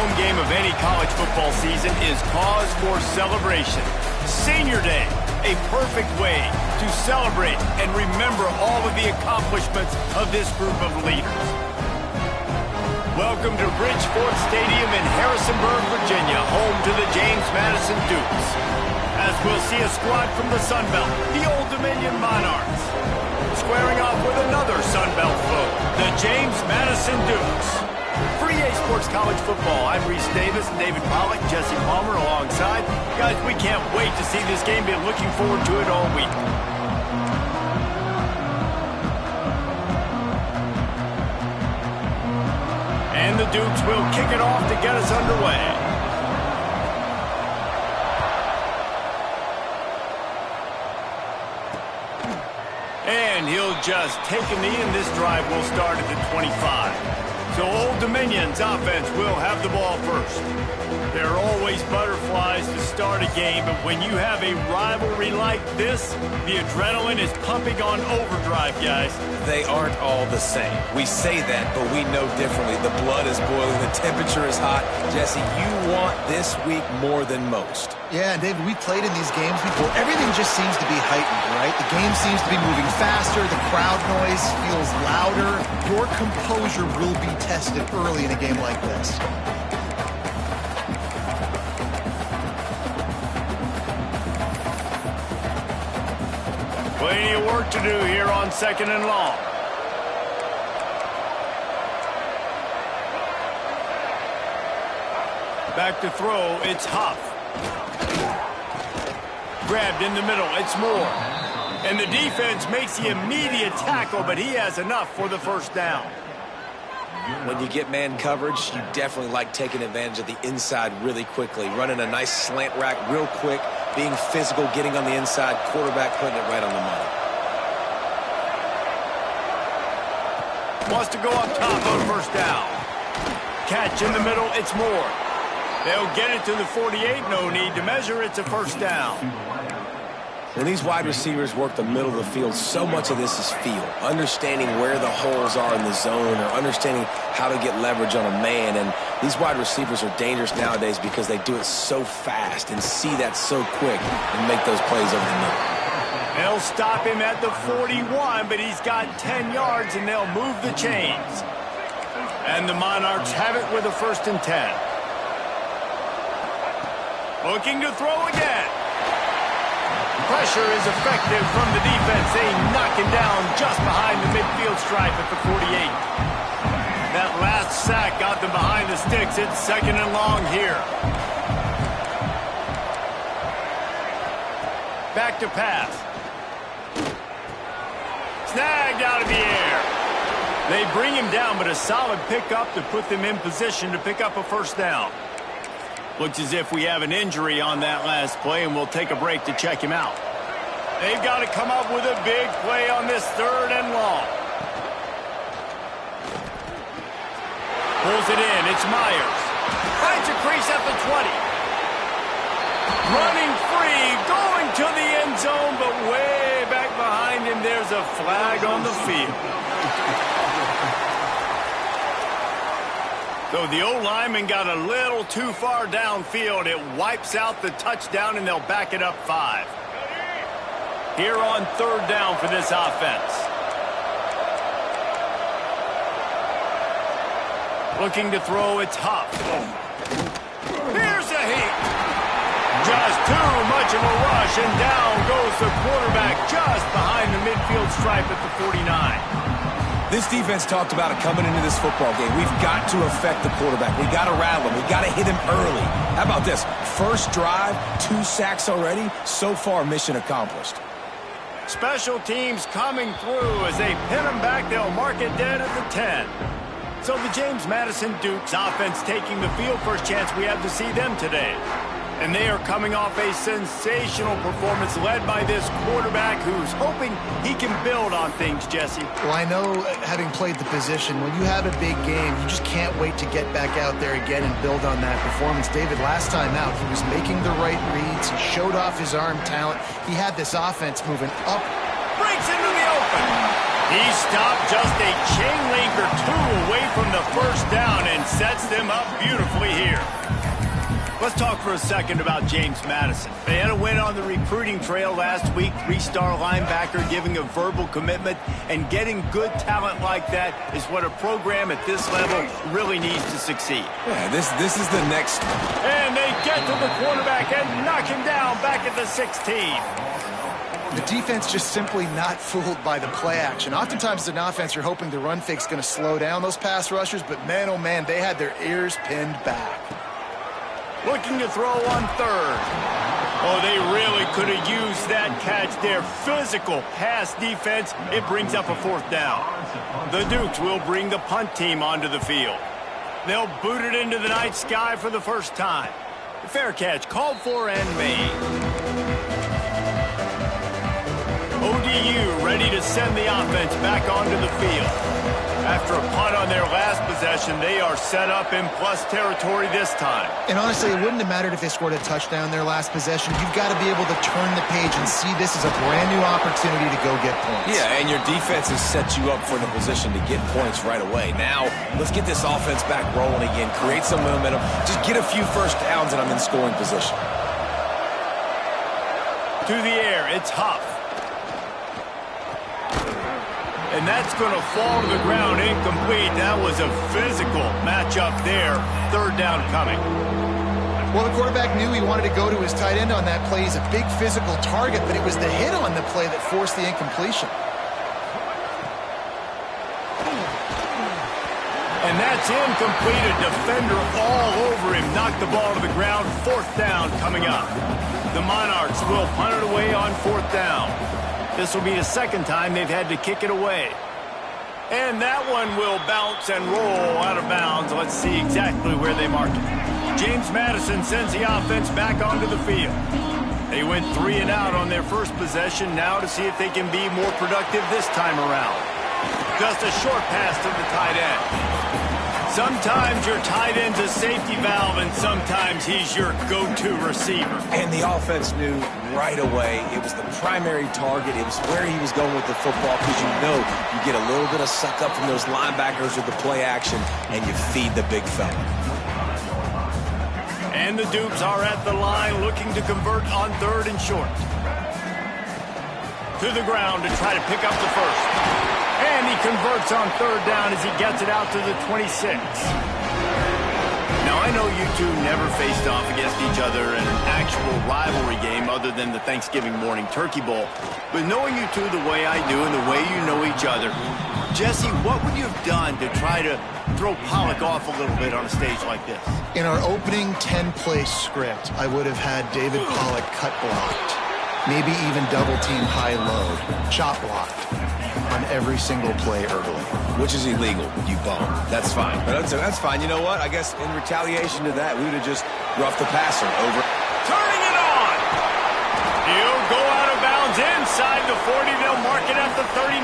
home game of any college football season is cause for celebration. Senior Day, a perfect way to celebrate and remember all of the accomplishments of this group of leaders. Welcome to Bridgeport Stadium in Harrisonburg, Virginia, home to the James Madison Dukes. As we'll see a squad from the Sun Belt, the Old Dominion Monarchs, squaring off with another Sun Belt foe, the James Madison Dukes. For EA Sports College Football, I'm Reese Davis, David Pollack, Jesse Palmer alongside. Guys, we can't wait to see this game. Been looking forward to it all week. And the Dukes will kick it off to get us underway. And he'll just take a knee, and this drive will start at the 25. So Old Dominion's offense will have the ball first. There are always butterflies to start a game, but when you have a rivalry like this, the adrenaline is pumping on overdrive, guys. They aren't all the same. We say that, but we know differently. The blood is boiling, the temperature is hot. Jesse, you want this week more than most. Yeah, David, we played in these games before. Everything just seems to be heightened, right? The game seems to be moving faster. The crowd noise feels louder. Your composure will be tested early in a game like this. Plenty of work to do here on 2nd and long. Back to throw, it's Huff. Grabbed in the middle, it's Moore. And the defense makes the immediate tackle, but he has enough for the first down. When you get man coverage, you definitely like taking advantage of the inside really quickly. Running a nice slant rack real quick, being physical, getting on the inside, quarterback putting it right on the money. Wants to go up top on first down. Catch in the middle, it's Moore. They'll get it to the 48, no need to measure, it's a first down. When these wide receivers work the middle of the field, so much of this is feel. Understanding where the holes are in the zone or understanding how to get leverage on a man. And these wide receivers are dangerous nowadays because they do it so fast and see that so quick and make those plays over the middle. They'll stop him at the 41, but he's got 10 yards, and they'll move the chains. And the Monarchs have it with a 1st and 10. Looking to throw again. Pressure is effective from the defense. They knock him down just behind the midfield stripe at the 48. That last sack got them behind the sticks. It's 2nd and long here. Back to pass. Snagged out of the air. They bring him down, but a solid pickup to put them in position to pick up a first down. Looks as if we have an injury on that last play, and we'll take a break to check him out. They've got to come up with a big play on this 3rd and long. Pulls it in. It's Myers. Finds a crease at the 20. Running free, going to the end zone, but way back behind him, there's a flag on the field. So the O-lineman got a little too far downfield. It wipes out the touchdown, and they'll back it up 5. Here on 3rd down for this offense. Looking to throw, it's Huff. Here's a heat. Just too much of a rush, and down goes the quarterback just behind the midfield stripe at the 49. This defense talked about it coming into this football game. We've got to affect the quarterback. We got to rattle him. We got to hit him early. How about this? First drive, 2 sacks already. So far, mission accomplished. Special teams coming through. As they pin them back, they'll mark it dead at the 10. So the James Madison Dukes offense taking the field. First chance we have to see them today. And they are coming off a sensational performance led by this quarterback who's hoping he can build on things, Jesse. Well, I know, having played the position, when you have a big game, you just can't wait to get back out there again and build on that performance. David, last time out, he was making the right reads. He showed off his arm talent. He had this offense moving up. Breaks into the open. He stopped just a chain link or two away from the first down and sets them up beautifully here. Let's talk for a second about James Madison. They had a win on the recruiting trail last week. Three-star linebacker giving a verbal commitment, and getting good talent like that is what a program at this level really needs to succeed. Yeah, this is the next. And they get to the quarterback and knock him down back at the 16. The defense just simply not fooled by the play action. Oftentimes as an offense, you're hoping the run fake's going to slow down those pass rushers, but man, oh man, they had their ears pinned back. Looking to throw on third. Oh, they really could have used that catch there. Physical pass defense. It brings up a fourth down. The Dukes will bring the punt team onto the field. They'll boot it into the night sky for the first time. Fair catch called for and made. ODU ready to send the offense back onto the field. After a punt on their last possession, they are set up in plus territory this time. And honestly, it wouldn't have mattered if they scored a touchdown their last possession. You've got to be able to turn the page and see this as a brand new opportunity to go get points. Yeah, and your defense has set you up for the position to get points right away. Now, let's get this offense back rolling again, create some momentum, just get a few first downs, and I'm in scoring position. To the air, it's Huff. And that's going to fall to the ground incomplete. That was a physical matchup there. Third down coming. Well, the quarterback knew he wanted to go to his tight end on that play. He's a big physical target, but it was the hit on the play that forced the incompletion. And that's incomplete. A defender all over him. Knocked the ball to the ground. Fourth down coming up. The Monarchs will punt it away on fourth down. This will be the second time they've had to kick it away. And that one will bounce and roll out of bounds. Let's see exactly where they mark it. James Madison sends the offense back onto the field. They went 3 and out on their first possession. Now to see if they can be more productive this time around. Just a short pass to the tight end. Sometimes your tight end's a safety valve, and sometimes he's your go-to receiver. And the offense knew right away it was the primary target. It was where he was going with the football, because you know you get a little bit of suck up from those linebackers with the play action, and you feed the big fella. And the Dukes are at the line looking to convert on third and short. To the ground to try to pick up the first. And he converts on third down as he gets it out to the 26. Now, I know you two never faced off against each other in an actual rivalry game other than the Thanksgiving morning turkey bowl. But knowing you two the way I do and the way you know each other, Jesse, what would you have done to try to throw Pollock off a little bit on a stage like this? In our opening 10-play script, I would have had David Pollock cut blocked. Maybe even double-team high-load, chop blocked on every single play early. Which is illegal, you bum. That's fine. But that's fine. You know what? I guess in retaliation to that, we would have just roughed the passer over. Turning it on! He'll go out of bounds inside the 40. They'll mark it at the 39.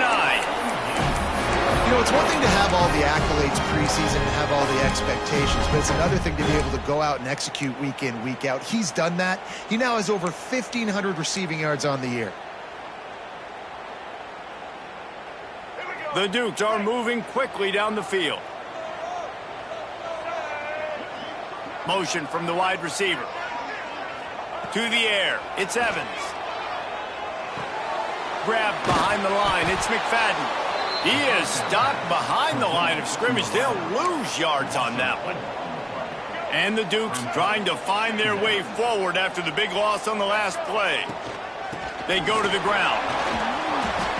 You know, it's one thing to have all the accolades preseason and have all the expectations, but it's another thing to be able to go out and execute week in, week out. He's done that. He now has over 1,500 receiving yards on the year. The Dukes are moving quickly down the field. Motion from the wide receiver. To the air, it's Evans. Grabbed behind the line, it's McFadden. He is stopped behind the line of scrimmage. They'll lose yards on that one. And the Dukes trying to find their way forward after the big loss on the last play. They go to the ground.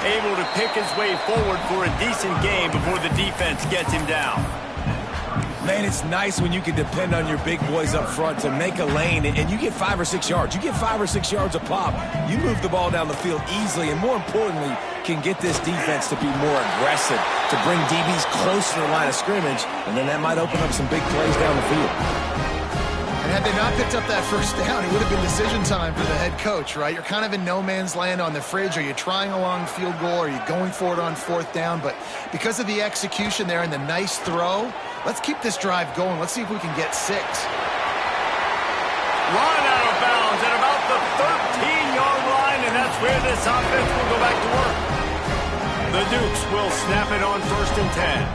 Able to pick his way forward for a decent game before the defense gets him down. Man, it's nice when you can depend on your big boys up front to make a lane, and you get 5 or 6 yards. You get 5 or 6 yards a pop. You move the ball down the field easily, and more importantly, can get this defense to be more aggressive, to bring DBs closer to the line of scrimmage, and then that might open up some big plays down the field. And had they not picked up that first down, it would have been decision time for the head coach, right? You're kind of in no man's land on the fridge. Are you trying a long field goal? Are you going for it on fourth down? But because of the execution there and the nice throw, let's keep this drive going. Let's see if we can get 6. Run out of bounds at about the 13-yard line, and that's where this offense will go back to work. The Dukes will snap it on 1st and 10.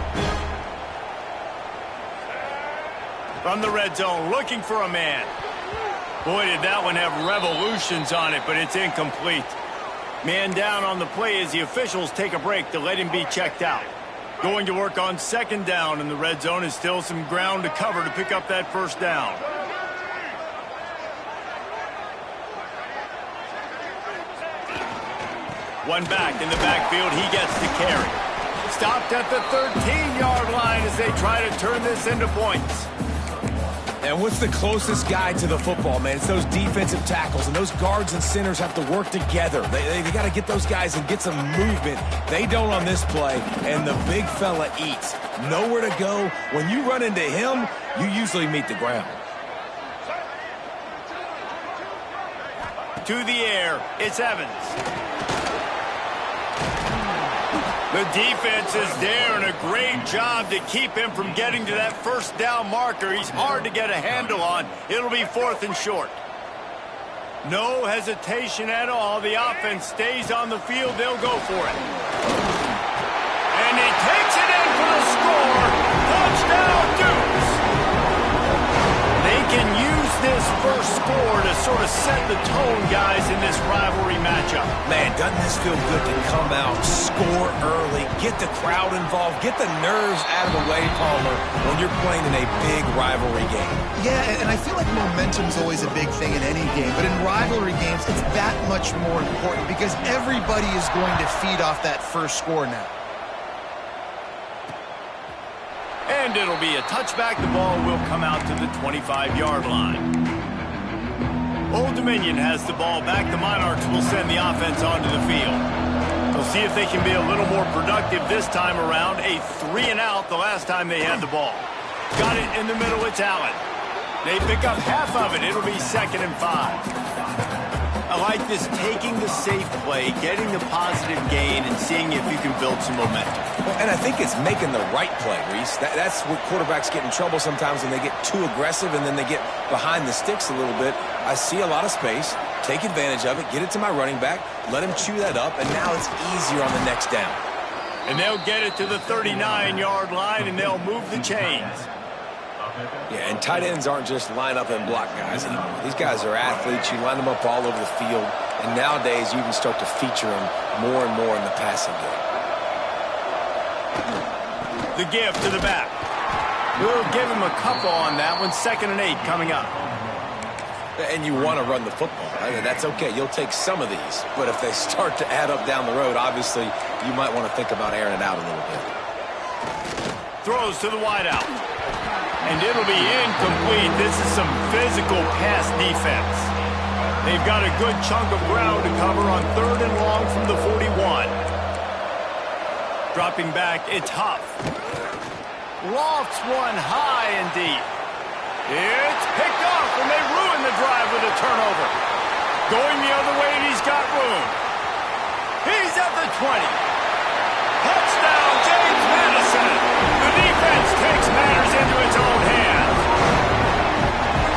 From the red zone, looking for a man. Boy, did that one have revolutions on it, but it's incomplete. Man down on the play as the officials take a break to let him be checked out. Going to work on 2nd down, and the red zone is still some ground to cover to pick up that 1st down. One back in the backfield, he gets the carry. Stopped at the 13-yard line as they try to turn this into points. And what's the closest guy to the football, man? It's those defensive tackles, and those guards and centers have to work together. They got to get those guys and get some movement. They don't on this play, and the big fella eats. Nowhere to go. When you run into him, you usually meet the ground. To the air, it's Evans. The defense is there, and a great job to keep him from getting to that 1st down marker. He's hard to get a handle on. It'll be 4th and short. No hesitation at all. The offense stays on the field. They'll go for it. And he takes it in for the score. Touchdown, Dukes. They can use this first score to sort of set the tone, guys, in this rivalry matchup. Man, doesn't this feel good to come out, score early, get the crowd involved, get the nerves out of the way, Palmer, when you're playing in a big rivalry game? Yeah, and I feel like momentum's always a big thing in any game, but in rivalry games, it's that much more important because everybody is going to feed off that first score now. And it'll be a touchback. The ball will come out to the 25-yard line. Old Dominion has the ball back. The Monarchs will send the offense onto the field. We'll see if they can be a little more productive this time around. A 3-and-out the last time they had the ball. Got it in the middle. It's Allen. They pick up half of it. It'll be 2nd and 5. I like this, taking the safe play, getting the positive gain, and seeing if you can build some momentum. Well, and I think it's making the right play, Reese. That's where quarterbacks get in trouble sometimes when they get too aggressive and then they get behind the sticks a little bit. I see a lot of space, take advantage of it, get it to my running back, let him chew that up, and now it's easier on the next down. And they'll get it to the 39-yard line, and they'll move the chains. Yeah, and tight ends aren't just line up and block guys anymore. These guys are athletes. You line them up all over the field. And nowadays, you can start to feature them more and more in the passing game. The give to the back. We'll give him a couple on that one. 2nd and 8 coming up. And you want to run the football, right? That's okay. You'll take some of these. But if they start to add up down the road, obviously, you might want to think about airing it out a little bit. Throws to the wideout. And it'll be incomplete. This is some physical pass defense. They've got a good chunk of ground to cover on 3rd and long from the 41. Dropping back, it's Huff. Lofts one high and deep. It's picked off, and they ruin the drive with a turnover. Going the other way, and he's got room. He's at the 20. Touchdown, James Madison. The defense takes matters into its own hands.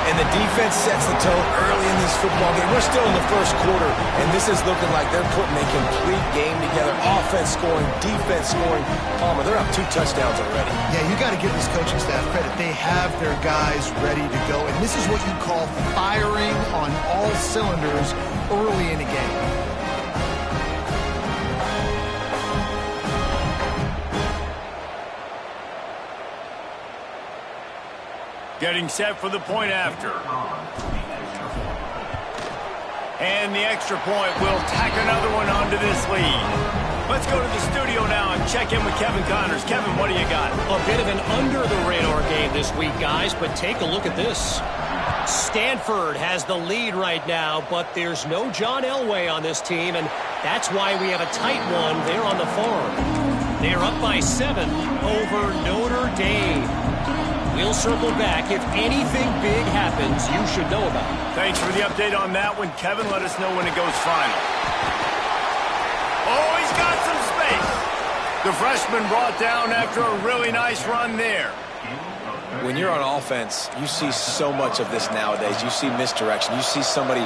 And the defense sets the tone early in this football game. We're still in the first quarter, and this is looking like they're putting a complete game together. Offense scoring, defense scoring. Palmer, they're up 2 touchdowns already. Yeah, you got to give this coaching staff credit. They have their guys ready to go, and this is what you call firing on all cylinders early in a game. Getting set for the point after. And the extra point will tack another one onto this lead. Let's go to the studio now and check in with Kevin Connors. Kevin, what do you got? A bit of an under-the-radar game this week, guys, but take a look at this. Stanford has the lead right now, but there's no John Elway on this team, and that's why we have a tight one there on the farm. They're up by 7 over Notre Dame. We'll circle back. If anything big happens, you should know about it. Thanks for the update on that one, Kevin. Let us know when it goes final. Oh, he's got some space. The freshman brought down after a really nice run there. When you're on offense, you see so much of this nowadays. You see misdirection. You see somebody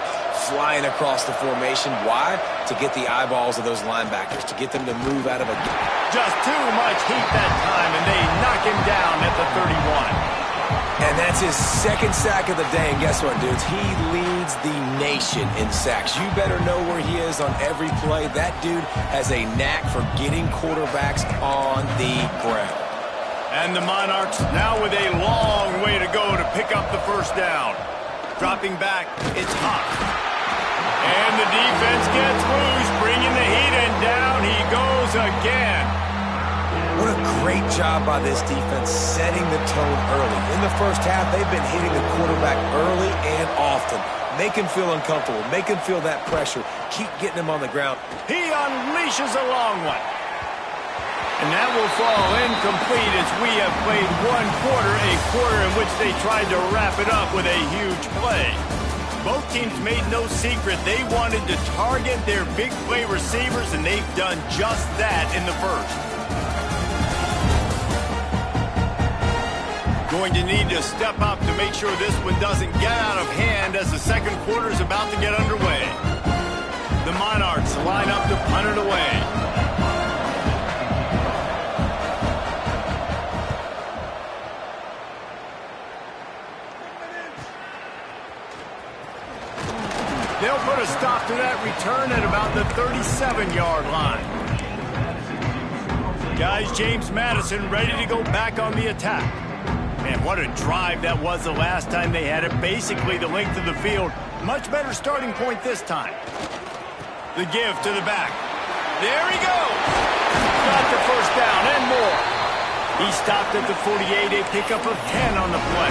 flying across the formation. Why? To get the eyeballs of those linebackers, to get them to move out of a... Just too much heat that time, and they knock him down at the 31. And that's his second sack of the day. And guess what, dudes? He leads the nation in sacks. You better know where he is on every play. That dude has a knack for getting quarterbacks on the ground. And the Monarchs now with a long way to go to pick up the first down. Dropping back, it's Hawk. And the defense gets loose, bringing the heat, and down he goes again. What a great job by this defense setting the tone early. In the first half, they've been hitting the quarterback early and often. Make him feel uncomfortable. Make him feel that pressure. Keep getting him on the ground. He unleashes a long one. And that will fall incomplete as we have played one quarter, a quarter in which they tried to wrap it up with a huge play. Both teams made no secret they wanted to target their big play receivers, and they've done just that in the first. Going to need to step up to make sure this one doesn't get out of hand as the second quarter is about to get underway. The Monarchs line up to punt it away. They'll put a stop to that return at about the 37-yard line. Guys, James Madison ready to go back on the attack. Man, what a drive that was the last time they had it. Basically the length of the field. Much better starting point this time. The give to the back. There he goes. Got the first down and more. He stopped at the 48, a pickup of 10 on the play.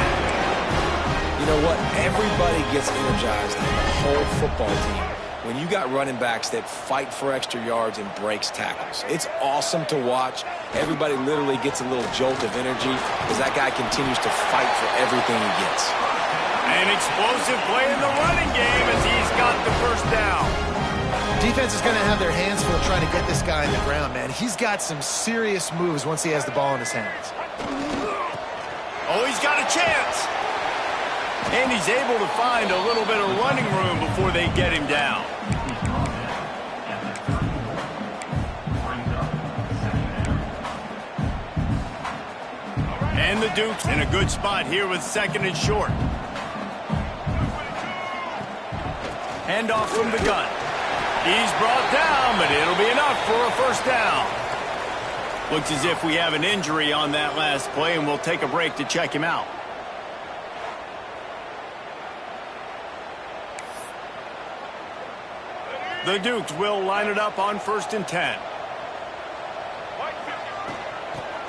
You know what? Everybody gets energized in the whole football team when you got running backs that fight for extra yards and breaks tackles. It's awesome to watch. Everybody literally gets a little jolt of energy as that guy continues to fight for everything he gets. An explosive play in the running game as he's got the first down. Defense is going to have their hands full trying to get this guy on the ground, man. He's got some serious moves once he has the ball in his hands. Oh, he's got a chance. And he's able to find a little bit of running room before they get him down. And the Dukes in a good spot here with second and short. Hand off from the gun. He's brought down, but it'll be enough for a first down. Looks as if we have an injury on that last play, and we'll take a break to check him out. The Dukes will line it up on 1st and 10.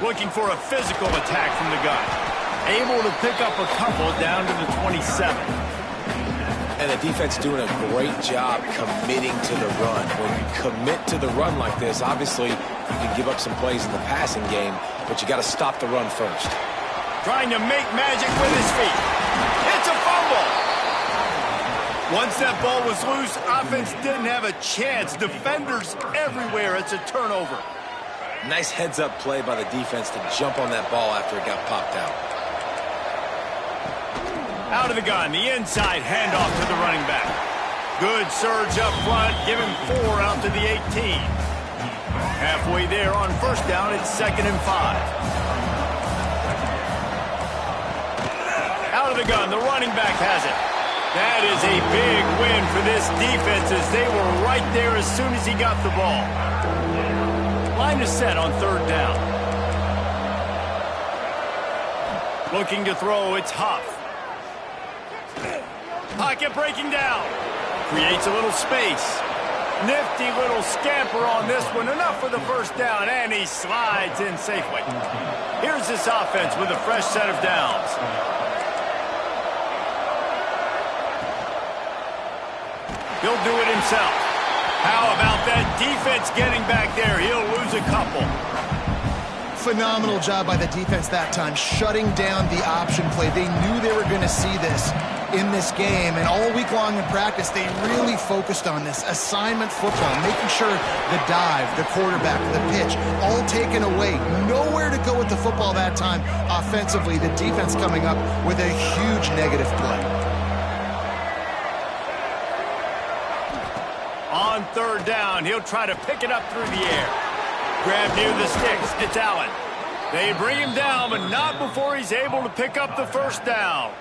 Looking for a physical attack from the gun. Able to pick up a couple down to the 27. And the defense doing a great job committing to the run. When you commit to the run like this, obviously you can give up some plays in the passing game, but you got to stop the run first. Trying to make magic with his feet. It's a fumble. Once that ball was loose, offense didn't have a chance. Defenders everywhere. It's a turnover. Nice heads-up play by the defense to jump on that ball after it got popped out. Out of the gun, the inside handoff to the running back. Good surge up front, give him 4 out to the 18. Halfway there on first down, it's 2nd and 5. Out of the gun, the running back has it. That is a big win for this defense as they were right there as soon as he got the ball. Line is set on 3rd down. Looking to throw, it's Huff. Pocket breaking down. Creates a little space. Nifty little scamper on this one. Enough for the first down, and he slides in safely. Here's this offense with a fresh set of downs. He'll do it himself. How about that defense getting back there? He'll lose a couple. Phenomenal job by the defense that time, shutting down the option play. They knew they were going to see this. in this game. And all week long in practice, they really focused on this assignment football, making sure the dive, the quarterback, the pitch, all taken away. Nowhere to go with the football that time offensively. The defense coming up with a huge negative play. On third down, he'll try to pick it up through the air. Grab near the sticks. It's Allen. They bring him down, but not before he's able to pick up the first down.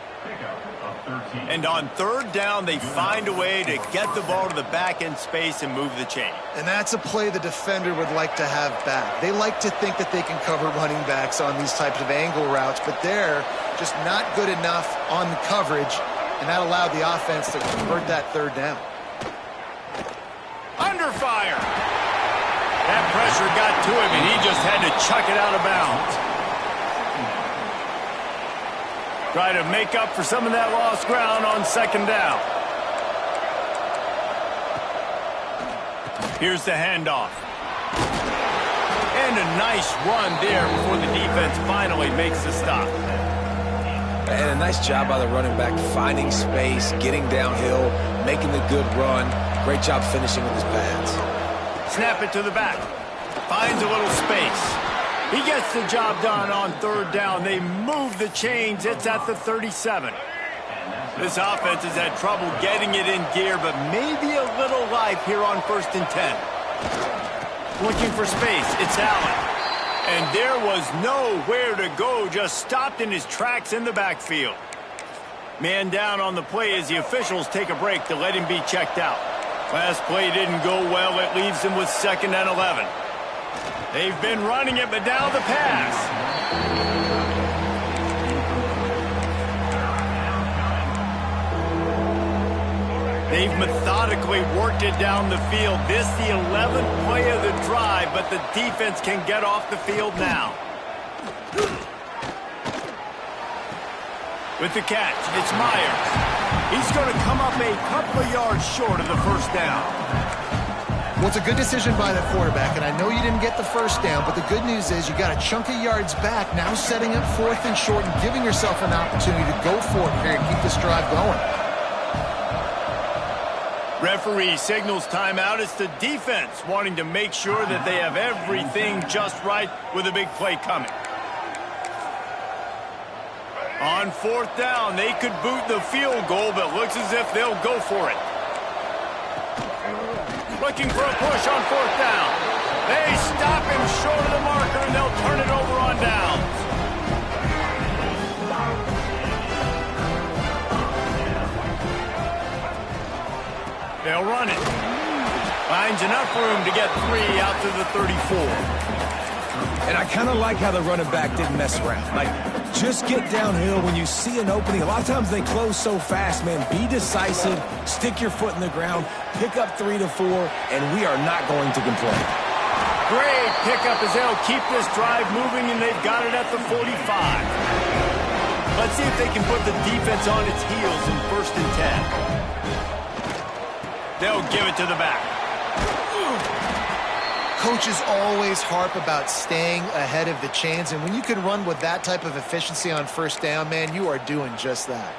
And on third down, they find a way to get the ball to the back end space and move the chain. And that's a play the defender would like to have back. They like to think that they can cover running backs on these types of angle routes, but they're just not good enough on the coverage, and that allowed the offense to convert that third down. Under fire. That pressure got to him, and he just had to chuck it out of bounds. Try to make up for some of that lost ground on second down. Here's the handoff. And a nice run there before the defense finally makes the stop. And a nice job by the running back, finding space, getting downhill, making the good run. Great job finishing with his pads. Snap it to the back. Finds a little space. He gets the job done on third down. They move the chains. It's at the 37. This offense has had trouble getting it in gear, but maybe a little life here on 1st and 10. Looking for space. It's Allen. And there was nowhere to go. Just stopped in his tracks in the backfield. Man down on the play as the officials take a break to let him be checked out. Last play didn't go well. It leaves him with 2nd and 11. They've been running it, but now the pass. They've methodically worked it down the field. This the 11th play of the drive, but the defense can get off the field now. With the catch, it's Myers. He's going to come up a couple of yards short of the first down. Well, it's a good decision by the quarterback, and I know you didn't get the first down, but the good news is you got a chunk of yards back, now setting up 4th and short and giving yourself an opportunity to go for it here and keep this drive going. Referee signals timeout. It's the defense wanting to make sure that they have everything just right with a big play coming. On 4th down, they could boot the field goal, but looks as if they'll go for it. Looking for a push on 4th down. They stop him short of the marker, and they'll turn it over on downs. They'll run it. Finds enough room to get 3 out to the 34. And I kind of like how the running back didn't mess around. Like, just get downhill when you see an opening. A lot of times they close so fast, man. Be decisive, stick your foot in the ground, pick up 3 to 4, and we are not going to complain. Great pickup as they'll keep this drive moving, and they've got it at the 45. Let's see if they can put the defense on its heels in 1st and 10. They'll give it to the back. Coaches always harp about staying ahead of the chains, and when you can run with that type of efficiency on 1st down, man, you are doing just that.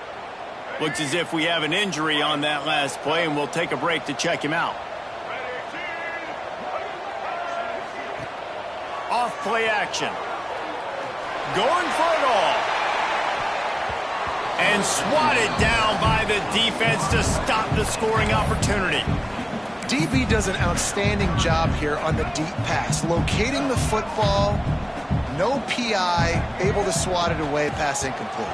Looks as if we have an injury on that last play, and we'll take a break to check him out. Off play action. Going for it all. And swatted down by the defense to stop the scoring opportunity. DB does an outstanding job here on the deep pass. Locating the football, no PI, able to swat it away, pass incomplete.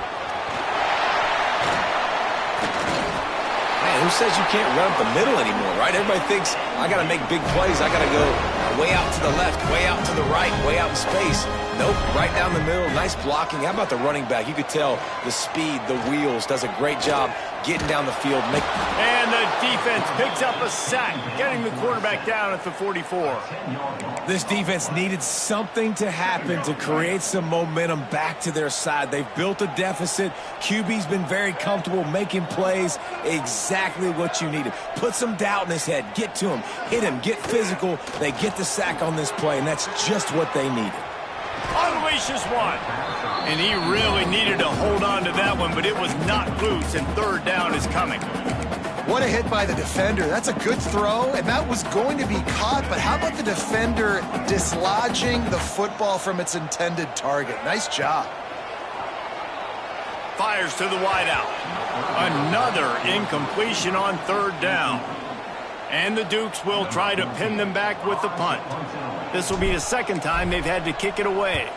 Man, who says you can't run up the middle anymore, right? Everybody thinks, I got to make big plays. I got to go way out to the left, way out to the right, way out in space. Nope, right down the middle. Nice blocking. How about the running back? You could tell the speed, the wheels, does a great job getting down the field. And the defense picks up a sack, getting the quarterback down at the 44. This defense needed something to happen to create some momentum back to their side. They've built a deficit. QB's been very comfortable making plays. Exactly what you needed. Put some doubt in his head. Get to him. Hit him. Get physical. They get the sack on this play, and that's just what they needed. Unload unleashes one. And he really needed to hold on to that one, but it was not loose, and third down is coming. What a hit by the defender. That's a good throw, and that was going to be caught, but how about the defender dislodging the football from its intended target? Nice job. Fires to the wideout. Another incompletion on third down. And the Dukes will try to pin them back with the punt. This will be the second time they've had to kick it away.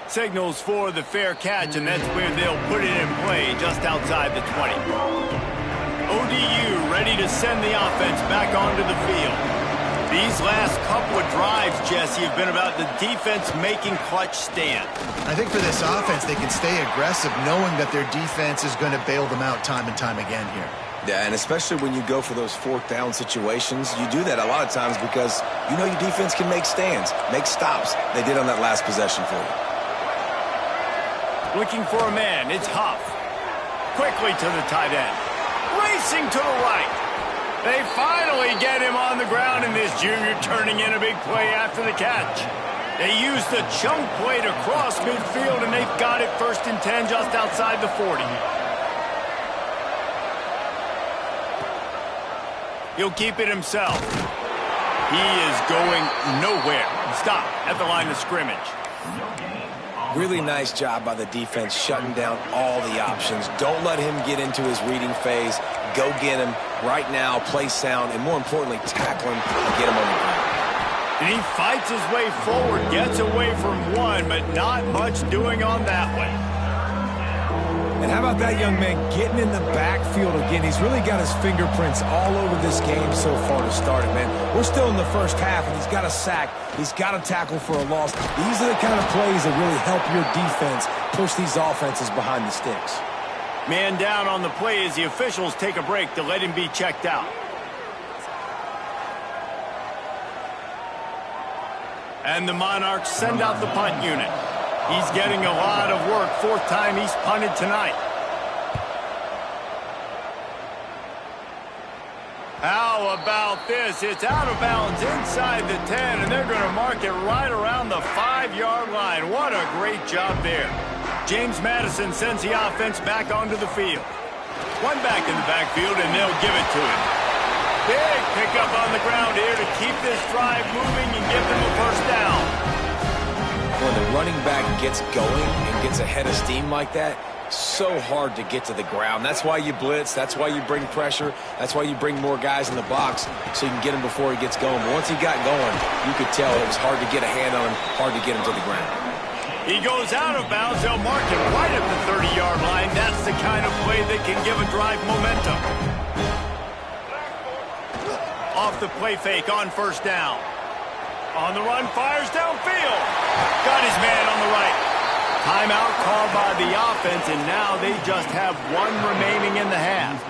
Signals for the fair catch, and that's where they'll put it in play just outside the 20. ODU ready to send the offense back onto the field. These last couple of drives, Jesse, have been about the defense making clutch stand. I think for this offense, they can stay aggressive knowing that their defense is going to bail them out time and time again here. Yeah, and especially when you go for those fourth down situations, you do that a lot of times because you know your defense can make stands, make stops. They did on that last possession for you. Looking for a man, it's Huff. Quickly to the tight end. Racing to the right. They finally get him on the ground, and this junior turning in a big play after the catch. They used the chunk play to cross midfield, and they've got it 1st and 10 just outside the 40. He'll keep it himself. He is going nowhere. Stop at the line of scrimmage. Really nice job by the defense shutting down all the options. Don't let him get into his reading phase. Go get him right now, play sound, and more importantly, tackle him and get him on the ground. And he fights his way forward, gets away from one, but not much doing on that one. And how about that young man getting in the backfield again? He's really got his fingerprints all over this game so far to start it, man. We're still in the first half, and he's got a sack. He's got a tackle for a loss. These are the kind of plays that really help your defense push these offenses behind the sticks. Man down on the play as the officials take a break to let him be checked out. And the Monarchs send out the punt unit. He's getting a lot of work. 4th time he's punted tonight. How about this? It's out of bounds inside the 10, and they're going to mark it right around the 5-yard line. What a great job there. James Madison sends the offense back onto the field. One back in the backfield, and they'll give it to him. Big pickup on the ground here to keep this drive moving and give them a 1st down. When the running back gets going and gets ahead of steam like that, so hard to get to the ground. That's why you blitz. That's why you bring pressure. That's why you bring more guys in the box so you can get him before he gets going. But once he got going, you could tell it was hard to get a hand on him, hard to get him to the ground. He goes out of bounds. They'll mark him right at the 30-yard line. That's the kind of play that can give a drive momentum. Off the play fake on 1st down. On the run, fires downfield. Got his man on the right. Timeout called by the offense, and now they just have one remaining in the half.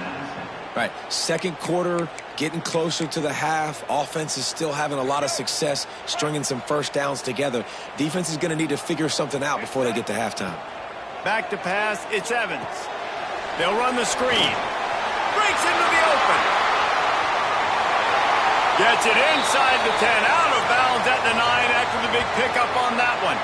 Right, 2nd quarter, getting closer to the half. Offense is still having a lot of success stringing some 1st downs together. Defense is going to need to figure something out before they get to halftime. Back to pass, it's Evans. They'll run the screen. Breaks into the open. Gets it inside the 10, out of bounds at the 9 after the big pickup on that one.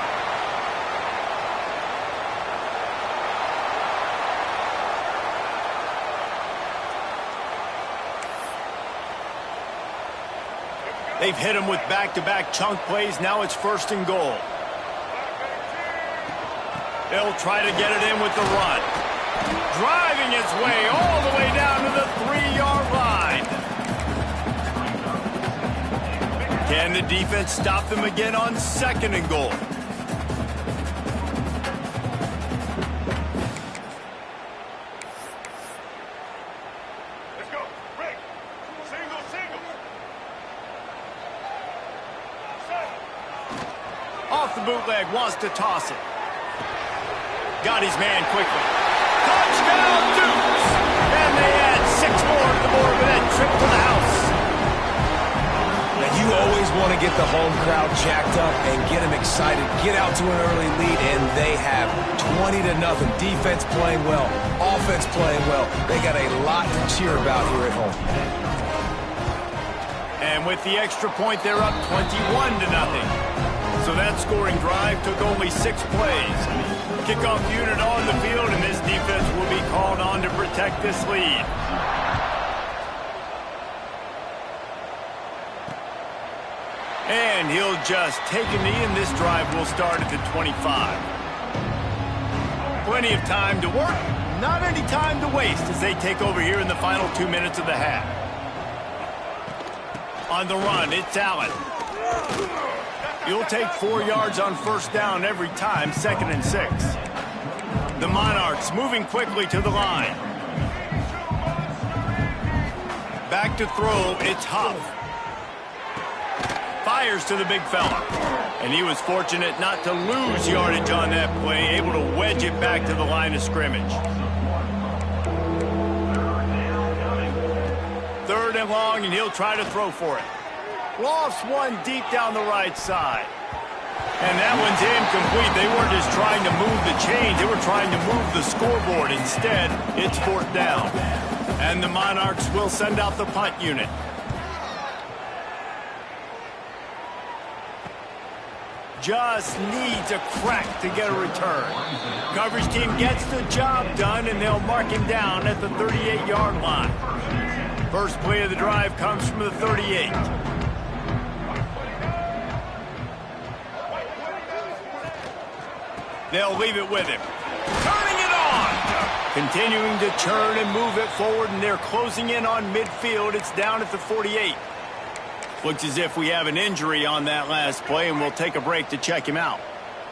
They've hit him with back-to-back chunk plays. Now it's 1st and goal. They'll try to get it in with the run. Driving its way all the way down to the 3-yard line. Can the defense stop them again on 2nd and goal? Let's go. Break. Single. Off the bootleg, wants to toss it. Got his man quickly. Touchdown, Dukes! And they add 6 more to the board with that trip to the house. Now, you always want to get the home crowd jacked up and get them excited, get out to an early lead, and they have 20-0. Defense playing well, offense playing well. They got a lot to cheer about here at home. And with the extra point, they're up 21-0. So that scoring drive took only 6 plays. Kickoff unit on the field, and this defense will be called on to protect this lead. And he'll just take a knee, and this drive will start at the 25. Plenty of time to work, not any time to waste as they take over here in the final 2 minutes of the half. On the run, it's Allen. He'll take 4 yards on first down every time, 2nd and 6. The Monarchs moving quickly to the line. Back to throw, it's Huff. Fires to the big fella. And he was fortunate not to lose yardage on that play, able to wedge it back to the line of scrimmage. 3rd and long, and he'll try to throw for it. Lost one deep down the right side. And that one's incomplete. They weren't just trying to move the chains. They were trying to move the scoreboard. Instead, it's 4th down. And the Monarchs will send out the punt unit. Just needs a crack to get a return. Coverage team gets the job done, and they'll mark him down at the 38-yard line. First play of the drive comes from the 38. They'll leave it with him. Turning it on! Continuing to turn and move it forward, and they're closing in on midfield. It's down at the 48. Looks as if we have an injury on that last play, and we'll take a break to check him out.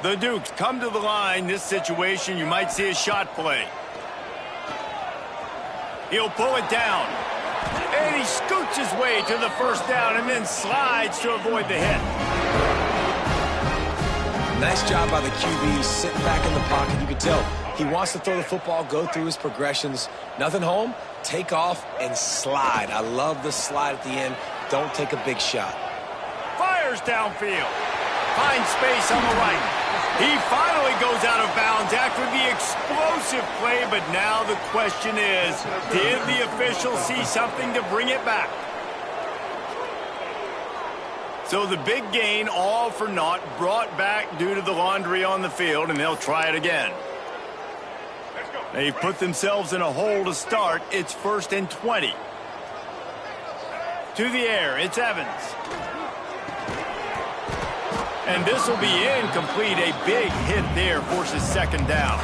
The Dukes come to the line. This situation, you might see a shot play. He'll pull it down. And he scoots his way to the first down and then slides to avoid the hit. Nice job by the QB, sitting back in the pocket. You can tell he wants to throw the football, go through his progressions. Nothing home, take off, and slide. I love the slide at the end. Don't take a big shot. Fires downfield. Finds space on the right. He finally goes out of bounds after the explosive play, but now the question is, did the official see something to bring it back? So the big gain, all for naught, brought back due to the laundry on the field, and they'll try it again. They've put themselves in a hole to start. It's 1st and 20. To the air, it's Evans. And this will be incomplete. A big hit there forces 2nd down.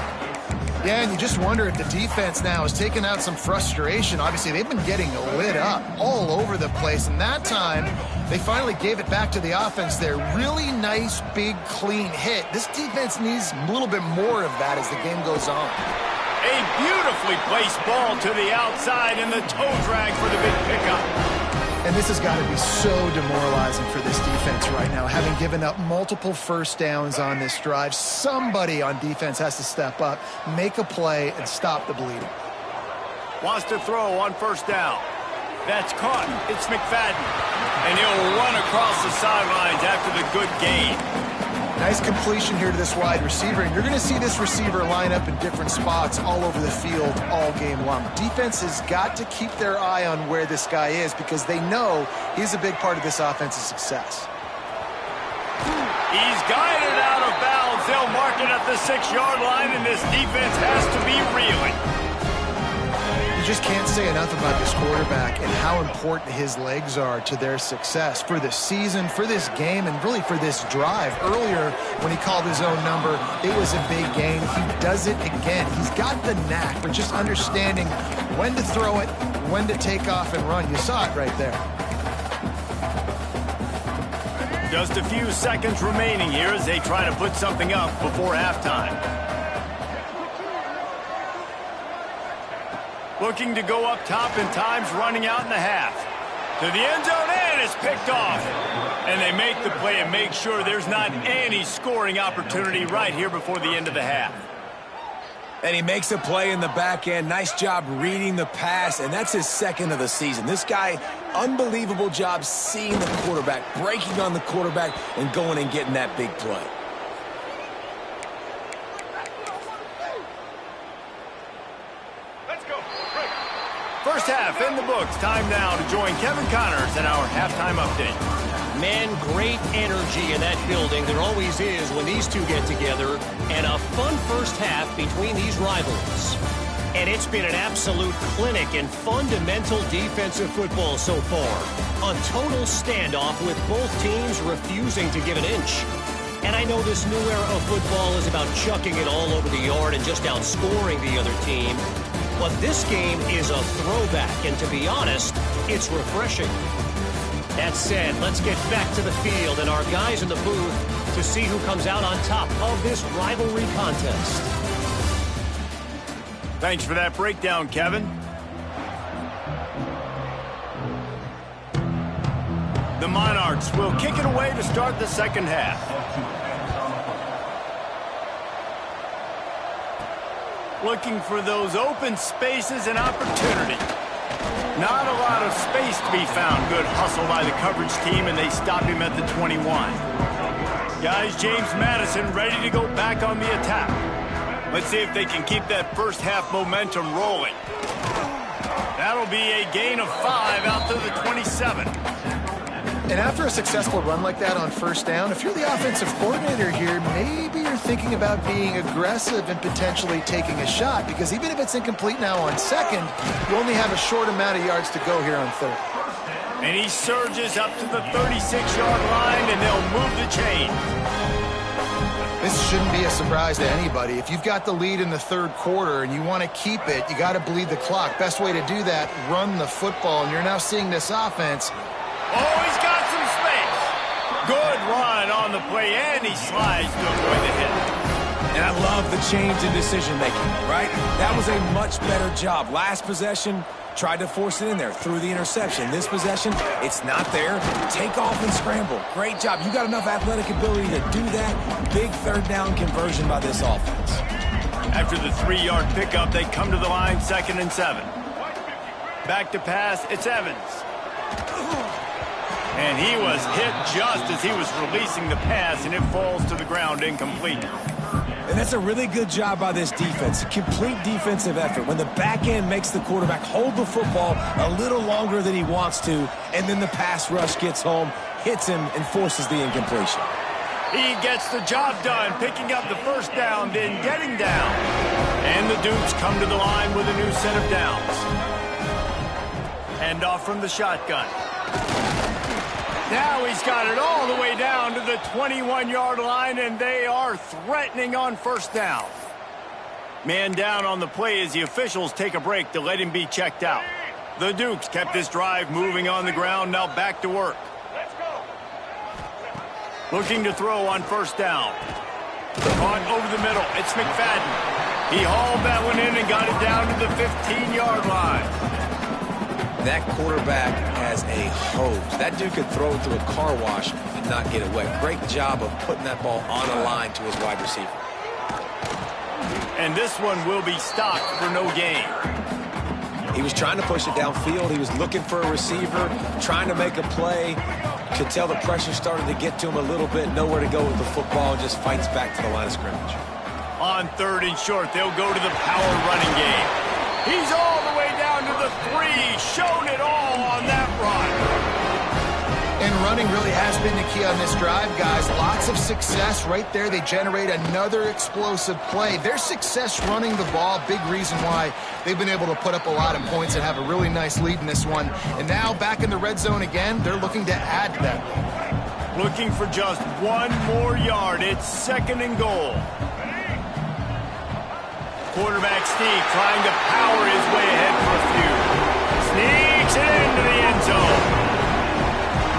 Yeah, and you just wonder if the defense now has taken out some frustration. Obviously, they've been getting lit up all over the place, and that time they finally gave it back to the offense there. Really nice, big, clean hit. This defense needs a little bit more of that as the game goes on. A beautifully placed ball to the outside, and the toe drag for the big pickup. And this has got to be so demoralizing for this defense right now. Having given up multiple first downs on this drive, somebody on defense has to step up, make a play, and stop the bleeding. Wants to throw on first down. That's caught. It's McFadden. And he'll run across the sidelines after the good gain. Nice completion here to this wide receiver, and you're going to see this receiver line up in different spots all over the field all game long. Defense has got to keep their eye on where this guy is because they know he's a big part of this offense's success. He's guided out of bounds. They'll mark it at the 6-yard line, and this defense has to be reeling. You just can't say enough about this quarterback and how important his legs are to their success for this season, for this game, and really for this drive. Earlier, when he called his own number, it was a big gain. He does it again. He's got the knack for just understanding when to throw it, when to take off and run. You saw it right there. Just a few seconds remaining here as they try to put something up before halftime. Looking to go up top, and time's running out in the half. To the end zone, and it's picked off. And they make the play and make sure there's not any scoring opportunity right here before the end of the half. And he makes a play in the back end. Nice job reading the pass, and that's his 2nd of the season. This guy, unbelievable job seeing the quarterback, breaking on the quarterback, and going and getting that big play. First half in the books. Time now to join Kevin Connors in our halftime update. Man, great energy in that building. There always is when these two get together. And a fun first half between these rivals. And it's been an absolute clinic in fundamental defensive football so far. A total standoff with both teams refusing to give an inch. And I know this new era of football is about chucking it all over the yard and just outscoring the other team. But this game is a throwback, and to be honest, it's refreshing. That said, let's get back to the field and our guys in the booth to see who comes out on top of this rivalry contest. Thanks for that breakdown, Kevin. The Monarchs will kick it away to start the second half. Looking for those open spaces and opportunity. Not a lot of space to be found. Good hustle by the coverage team, and they stop him at the 21. Guys, James Madison ready to go back on the attack. Let's see if they can keep that first half momentum rolling. That'll be a gain of 5 out to the 27. And after a successful run like that on first down, if you're the offensive coordinator here, maybe you're thinking about being aggressive and potentially taking a shot, because even if it's incomplete now on second, you only have a short amount of yards to go here on third. And he surges up to the 36-yard line, and they'll move the chain. This shouldn't be a surprise to anybody. If you've got the lead in the third quarter and you want to keep it, you got to bleed the clock. Best way to do that, run the football. And you're now seeing this offense. Oh, he's got some space. Good run on the play, and he slides to avoid the hit. And I love the change in decision-making, right? That was a much better job. Last possession, tried to force it in there, threw the interception. This possession, it's not there. Take off and scramble. Great job. You got enough athletic ability to do that. Big third down conversion by this offense. After the 3-yard pickup, they come to the line, 2nd and 7. Back to pass, it's Evans. And he was hit just as he was releasing the pass, and it falls to the ground incomplete. And that's a really good job by this defense. Complete defensive effort. When the back end makes the quarterback hold the football a little longer than he wants to, and then the pass rush gets home, hits him, and forces the incompletion. He gets the job done, picking up the first down, then getting down. And the Dukes come to the line with a new set of downs. Hand off from the shotgun. Now he's got it all the way down to the 21-yard line, and they are threatening on first down. Man down on the play as the officials take a break to let him be checked out. The Dukes kept this drive moving on the ground, now back to work. Looking to throw on first down. Caught over the middle. It's McFadden. He hauled that one in and got it down to the 15-yard line. That quarterback has a hose. That dude could throw it through a car wash and not get it wet. Great job of putting that ball on a line to his wide receiver. And this one will be stopped for no gain. He was trying to push it downfield. He was looking for a receiver, trying to make a play. Could tell the pressure started to get to him a little bit. Nowhere to go with the football, just fights back to the line of scrimmage. On 3rd and short, they'll go to the power running game. He's all the way down to the 3. Shown it all on that run. And running really has been the key on this drive, guys. Lots of success right there. They generate another explosive play. Their success running the ball, big reason why they've been able to put up a lot of points and have a really nice lead in this one. And now back in the red zone again, they're looking to add to that. Looking for just 1 more yard. It's 2nd and goal. Quarterback sneak trying to power his way ahead for a few. Sneaks it into the end zone.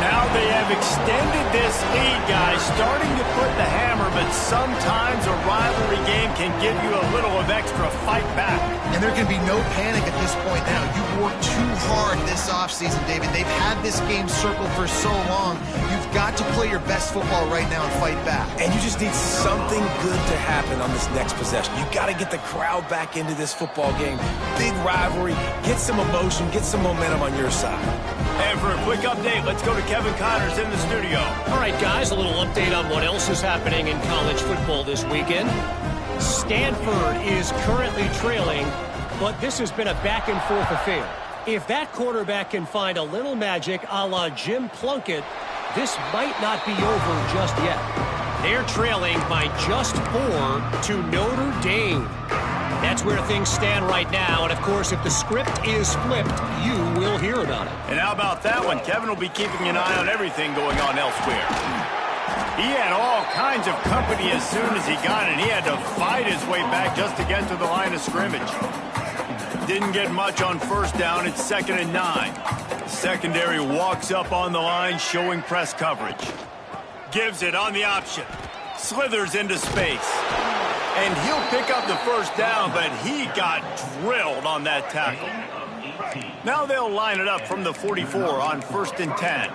Now they have extended this lead, guys, starting to put the hammer, but sometimes a rivalry game can give you a little of extra fight back. And there can be no panic at this point now. You've worked too hard this offseason, David. They've had this game circled for so long. You've got to play your best football right now and fight back. And you just need something good to happen on this next possession. You got to get the crowd back into this football game. Big rivalry. Get some emotion. Get some momentum on your side. And for a quick update, let's go to Kevin Connors in the studio. All right, guys, a little update on what else is happening in college football this weekend. Stanford is currently trailing, but this has been a back-and-forth affair. If that quarterback can find a little magic a la Jim Plunkett, this might not be over just yet. They're trailing by just 4 to Notre Dame. That's where things stand right now, and of course, if the script is flipped, you will hear about it. And how about that one? Kevin will be keeping an eye on everything going on elsewhere. He had all kinds of company as soon as he got it. He had to fight his way back just to get to the line of scrimmage. Didn't get much on first down. It's 2nd and 9. The secondary walks up on the line, showing press coverage. Gives it on the option. Slithers into space. And he'll pick up the first down, but he got drilled on that tackle. Now they'll line it up from the 44 on 1st and 10.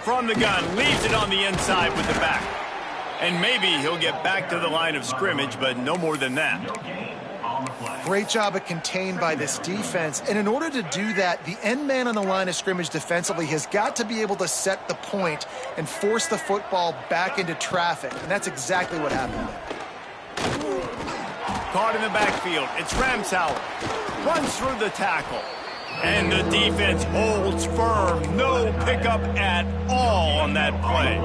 From the gun, leaves it on the inside with the back. And maybe he'll get back to the line of scrimmage, but no more than that. Great job of contained by this defense. And in order to do that, the end man on the line of scrimmage defensively has got to be able to set the point and force the football back into traffic. And that's exactly what happened there. Caught in the backfield. It's Ramsauer. Runs through the tackle. And the defense holds firm. No pickup at all on that play.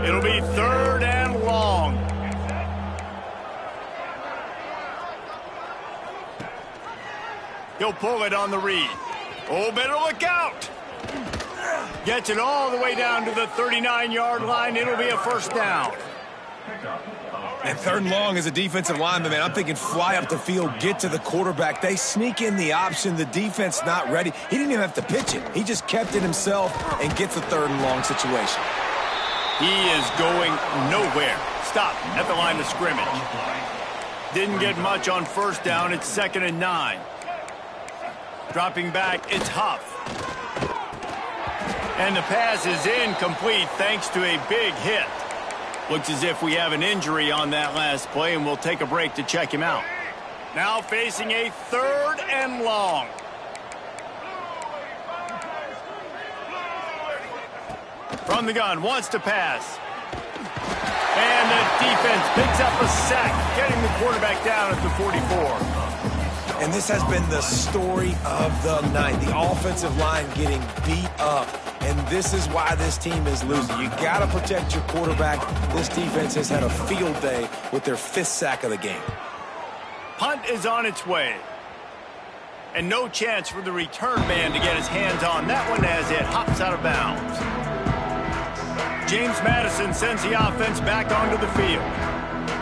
It'll be 3rd and long. He'll pull it on the read. Oh, better look out. Gets it all the way down to the 39-yard line. It'll be a first down. And 3rd and long as a defensive lineman, man, I'm thinking fly up the field, get to the quarterback. They sneak in the option. The defense not ready. He didn't even have to pitch it. He just kept it himself and gets a 3rd and long situation. He is going nowhere. Stop at the line of scrimmage. Didn't get much on first down. It's 2nd and 9. Dropping back, it's Huff. And the pass is incomplete thanks to a big hit. Looks as if we have an injury on that last play, and we'll take a break to check him out. Now facing a 3rd and long. From the gun, wants to pass. And the defense picks up a sack, getting the quarterback down at the 44. And this has been the story of the night. The offensive line getting beat up. And this is why this team is losing. You got to protect your quarterback. This defense has had a field day with their 5th sack of the game. Punt is on its way. And no chance for the return man to get his hands on that one as it hops out of bounds. James Madison sends the offense back onto the field.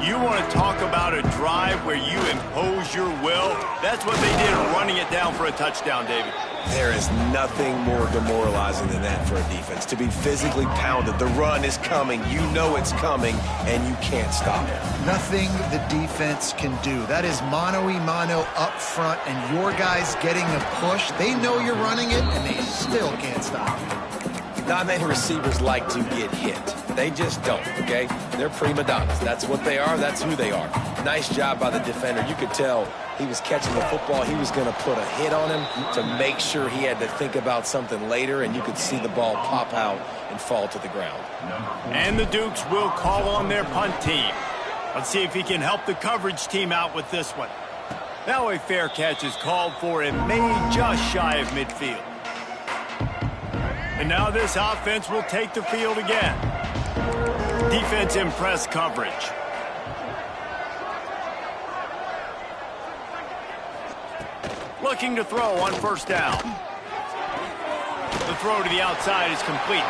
You want to talk about a drive where you impose your will? That's what they did, running it down for a touchdown, David. There is nothing more demoralizing than that for a defense. To be physically pounded. The run is coming. You know it's coming, and you can't stop it. Nothing the defense can do. That is mano-a-mano up front, and your guys getting a push. They know you're running it, and they still can't stop it. Not many receivers like to get hit. They just don't, okay? They're prima donnas. That's what they are. That's who they are. Nice job by the defender. You could tell he was catching the football. He was going to put a hit on him to make sure he had to think about something later, and you could see the ball pop out and fall to the ground. And the Dukes will call on their punt team. Let's see if he can help the coverage team out with this one. Now a fair catch is called for and made just shy of midfield. And now this offense will take the field again. Defense in press coverage. Looking to throw on first down. The throw to the outside is complete.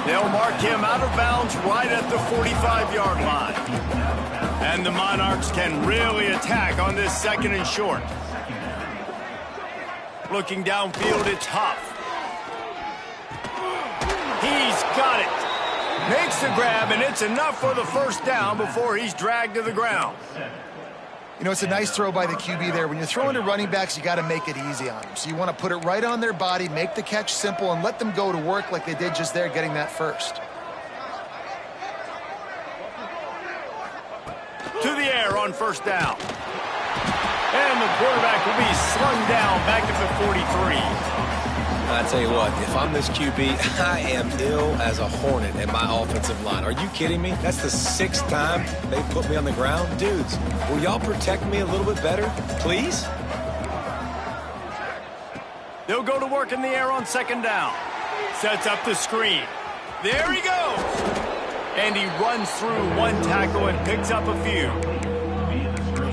They'll mark him out of bounds right at the 45-yard line. And the Monarchs can really attack on this 2nd and short. Looking downfield, it's Huff. He's got it. Makes the grab, and it's enough for the first down before he's dragged to the ground. You know, it's a nice throw by the QB there. When you're throwing to running backs, you got to make it easy on them. So you want to put it right on their body, make the catch simple, and let them go to work like they did just there, getting that first. To the air on first down. And the quarterback will be slung down back at the 43. I tell you what, if I'm this QB, I am ill as a hornet at my offensive line. Are you kidding me? That's the 6th time they put me on the ground. Dudes, will y'all protect me a little bit better, please? They'll go to work in the air on 2nd down. Sets up the screen. There he goes. And he runs through one tackle and picks up a few.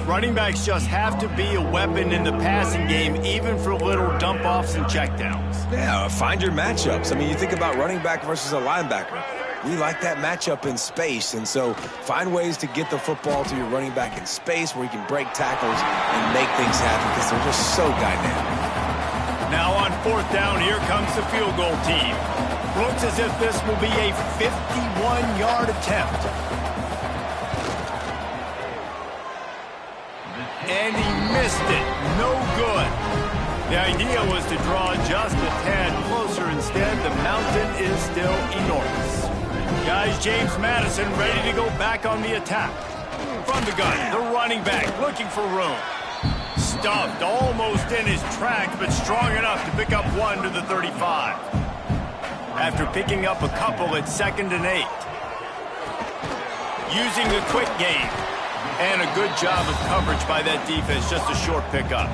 Running backs just have to be a weapon in the passing game, even for little dump-offs and checkdowns. Yeah, find your matchups. I mean, you think about running back versus a linebacker. We like that matchup in space, and so find ways to get the football to your running back in space where you can break tackles and make things happen because they're just so dynamic. Now on 4th down, here comes the field goal team. Looks as if this will be a 51-yard attempt. And he missed it. No good. The idea was to draw just a tad closer. Instead, the mountain is still enormous. Guys, James Madison ready to go back on the attack. From the gun, the running back looking for room. Stuffed almost in his tracks, but strong enough to pick up one to the 35. After picking up a couple at 2nd and 8. Using the quick game. And a good job of coverage by that defense, just a short pickup.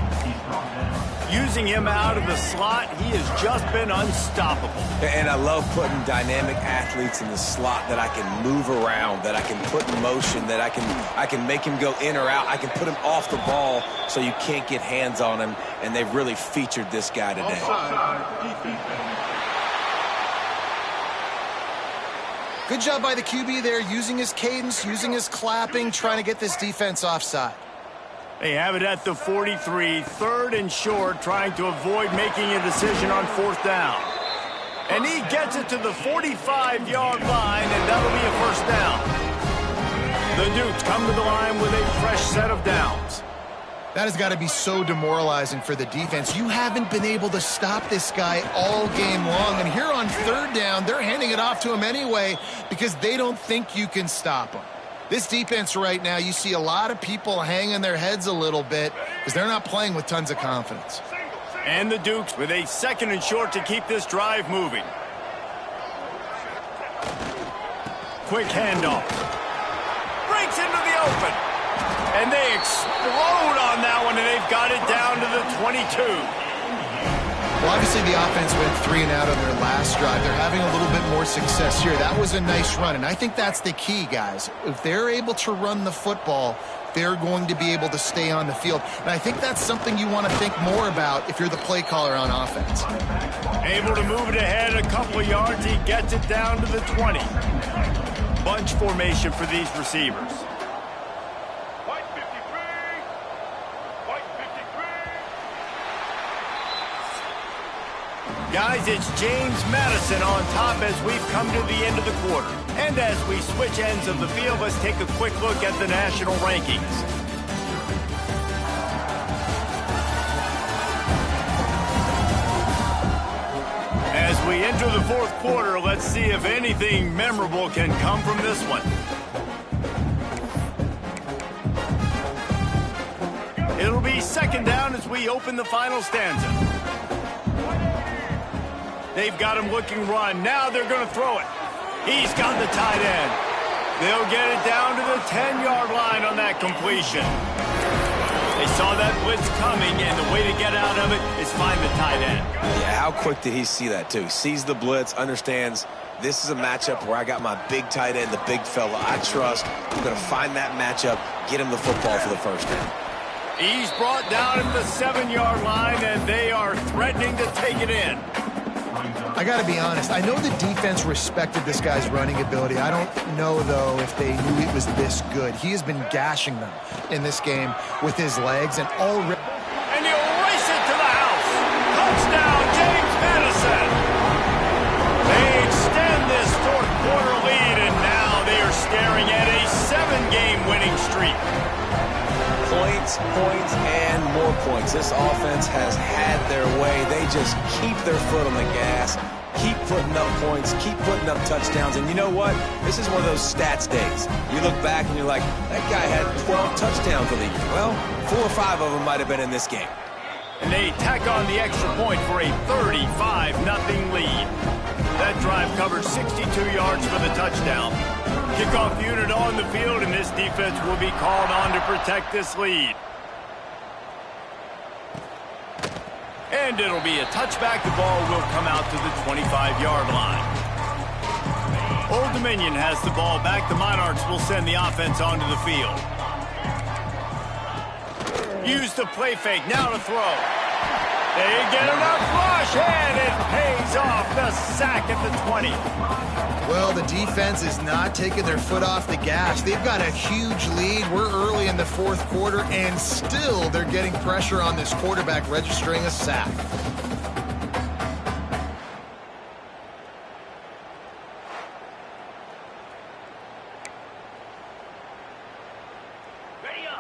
Using him out of the slot, he has just been unstoppable. And I love putting dynamic athletes in the slot that I can move around, that I can put in motion, that I can make him go in or out. I can put him off the ball so you can't get hands on him, and they've really featured this guy today. Good job by the QB there, using his cadence, using his clapping, trying to get this defense offside. They have it at the 43, 3rd and short, trying to avoid making a decision on 4th down. And he gets it to the 45-yard line, and that'll be a 1st down. The Dukes come to the line with a fresh set of downs. That has got to be so demoralizing for the defense. You haven't been able to stop this guy all game long. And here on 3rd down, they're handing it off to him anyway because they don't think you can stop him. This defense right now, you see a lot of people hanging their heads a little bit because they're not playing with tons of confidence. And the Dukes with a 2nd and short to keep this drive moving. Quick handoff. Breaks into the open. And they explode on that one, and they've got it down to the 22. Well, obviously the offense went 3 and out on their last drive. They're having a little bit more success here. That was a nice run, and I think that's the key, guys. If they're able to run the football, they're going to be able to stay on the field. And I think that's something you want to think more about if you're the play caller on offense. Able to move it ahead a couple of yards. He gets it down to the 20. Bunch formation for these receivers. Guys, it's James Madison on top as we've come to the end of the quarter. And as we switch ends of the field, let's take a quick look at the national rankings. As we enter the 4th quarter, let's see if anything memorable can come from this one. It'll be 2nd down as we open the final stanza. They've got him looking run. Now they're going to throw it. He's got the tight end. They'll get it down to the 10-yard line on that completion. They saw that blitz coming, and the way to get out of it is find the tight end. Yeah, how quick did he see that, too? Sees the blitz, understands this is a matchup where I got my big tight end, the big fella I trust. I'm going to find that matchup, get him the football for the 1st down. He's brought down at the 7-yard line, and they are threatening to take it in. I got to be honest. I know the defense respected this guy's running ability. I don't know, though, if they knew it was this good. He has been gashing them in this game with his legs and already. And he'll race it to the house. Touchdown, James Madison. They extend this 4th quarter lead, and now they are staring at a 7-game winning streak. Points, points, and more points. This offense has had their way. They just keep their foot on the gas, keep putting up points, keep putting up touchdowns. And you know what? This is one of those stats days. You look back and you're like, that guy had 12 touchdowns for the year. Well, 4 or 5 of them might have been in this game. And they tack on the extra point for a 35-0 drive covered 62 yards for the touchdown. Kickoff unit on the field, and this defense will be called on to protect this lead. And it'll be a touchback. The ball will come out to the 25-yard line. Old Dominion has the ball back. The Monarchs will send the offense onto the field. Use the play fake. Now to throw. They get enough rush, and it pays off. The sack at the 20. Well, the defense is not taking their foot off the gas. They've got a huge lead. We're early in the fourth quarter, and still they're getting pressure on this quarterback, registering a sack.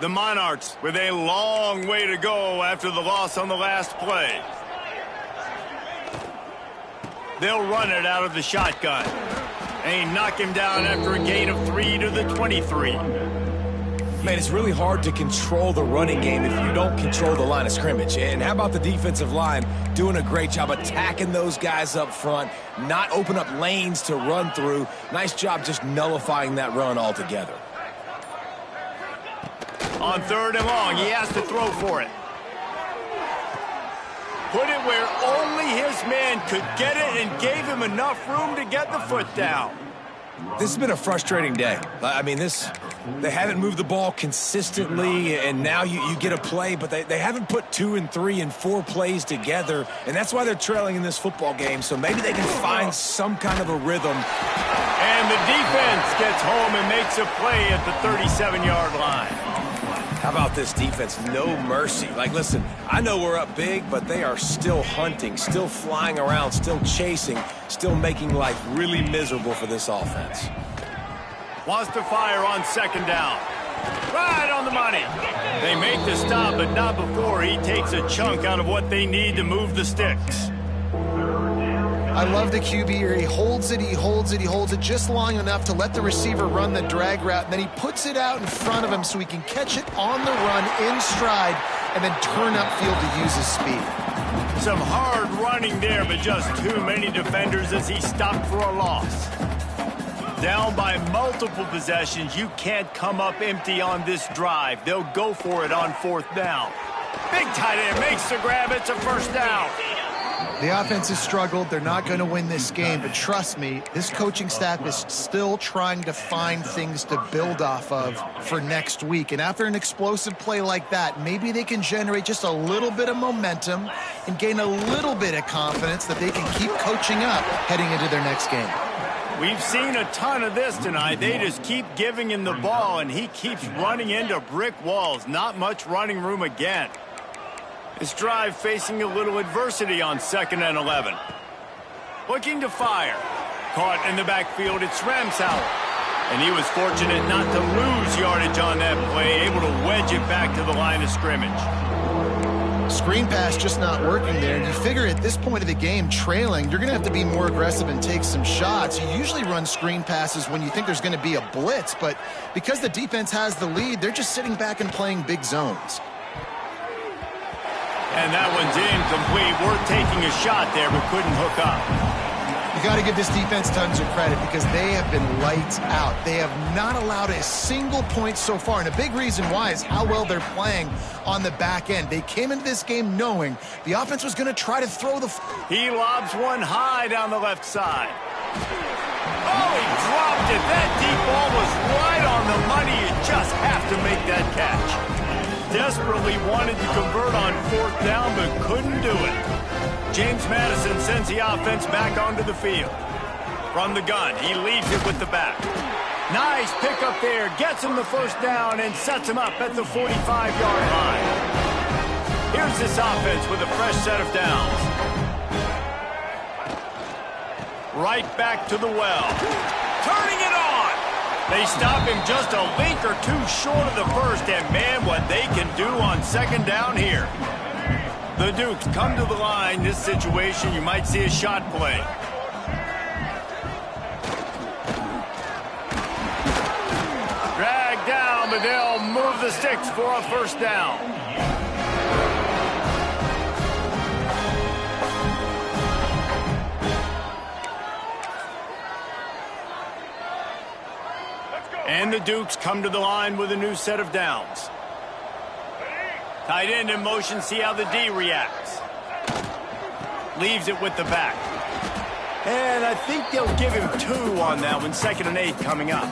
The Monarchs with a long way to go after the loss on the last play. They'll run it out of the shotgun. They knock him down after a gain of 3 to the 23. Man, it's really hard to control the running game if you don't control the line of scrimmage. And how about the defensive line doing a great job attacking those guys up front, not open up lanes to run through. Nice job just nullifying that run altogether. On 3rd and long, he has to throw for it. Put it where only his man could get it and gave him enough room to get the foot down. This has been a frustrating day. I mean, they haven't moved the ball consistently, and now you get a play, but they haven't put 2 and 3 and 4 plays together, and that's why they're trailing in this football game, so maybe they can find some kind of a rhythm. And the defense gets home and makes a play at the 37-yard line. How about this defense? No mercy. Like, listen, I know we're up big, but they are still hunting, still flying around, still chasing, still making life really miserable for this offense. Wants to fire on 2nd down. Right on the money. They make the stop, but not before he takes a chunk out of what they need to move the sticks. I love the QB here. He holds it, he holds it, he holds it just long enough to let the receiver run the drag route, and then he puts it out in front of him so he can catch it on the run in stride and then turn upfield to use his speed. Some hard running there, but just too many defenders as he stopped for a loss. Down by multiple possessions, you can't come up empty on this drive. They'll go for it on 4th down. Big tight end makes the grab. It's a 1st down. The offense has struggled. They're not going to win this game, but trust me, this coaching staff is still trying to find things to build off of for next week. And after an explosive play like that, maybe they can generate just a little bit of momentum and gain a little bit of confidence that they can keep coaching up heading into their next game. We've seen a ton of this tonight. They just keep giving him the ball, and he keeps running into brick walls. Not much running room again. This drive facing a little adversity on 2nd and 11. Looking to fire. Caught in the backfield, it's Ramsauer. And he was fortunate not to lose yardage on that play, able to wedge it back to the line of scrimmage. Screen pass just not working there. And you figure at this point of the game, trailing, you're going to have to be more aggressive and take some shots. You usually run screen passes when you think there's going to be a blitz, but because the defense has the lead, they're just sitting back and playing big zones. And that one's incomplete. Worth taking a shot there, but couldn't hook up. You got to give this defense tons of credit because they have been lights out. They have not allowed a single point so far, and a big reason why is how well they're playing on the back end. They came into this game knowing the offense was going to try to throw the... He lobs one high down the left side. Oh, he dropped it. That deep ball was right on the money. You just have to make that catch. Desperately wanted to convert on 4th down, but couldn't do it. James Madison sends the offense back onto the field. From the gun, he leaves it with the back. Nice pickup there, gets him the 1st down and sets him up at the 45-yard line. Here's this offense with a fresh set of downs. Right back to the well. Turning it on. They stop him just a link or two short of the 1st, and man, what they can do on 2nd down here. The Dukes come to the line. This situation, you might see a shot play. Dragged down, but they'll move the sticks for a 1st down. And the Dukes come to the line with a new set of downs. Tight end in motion, see how the D reacts. Leaves it with the back. And I think they'll give him 2 on that one, 2nd and 8 coming up.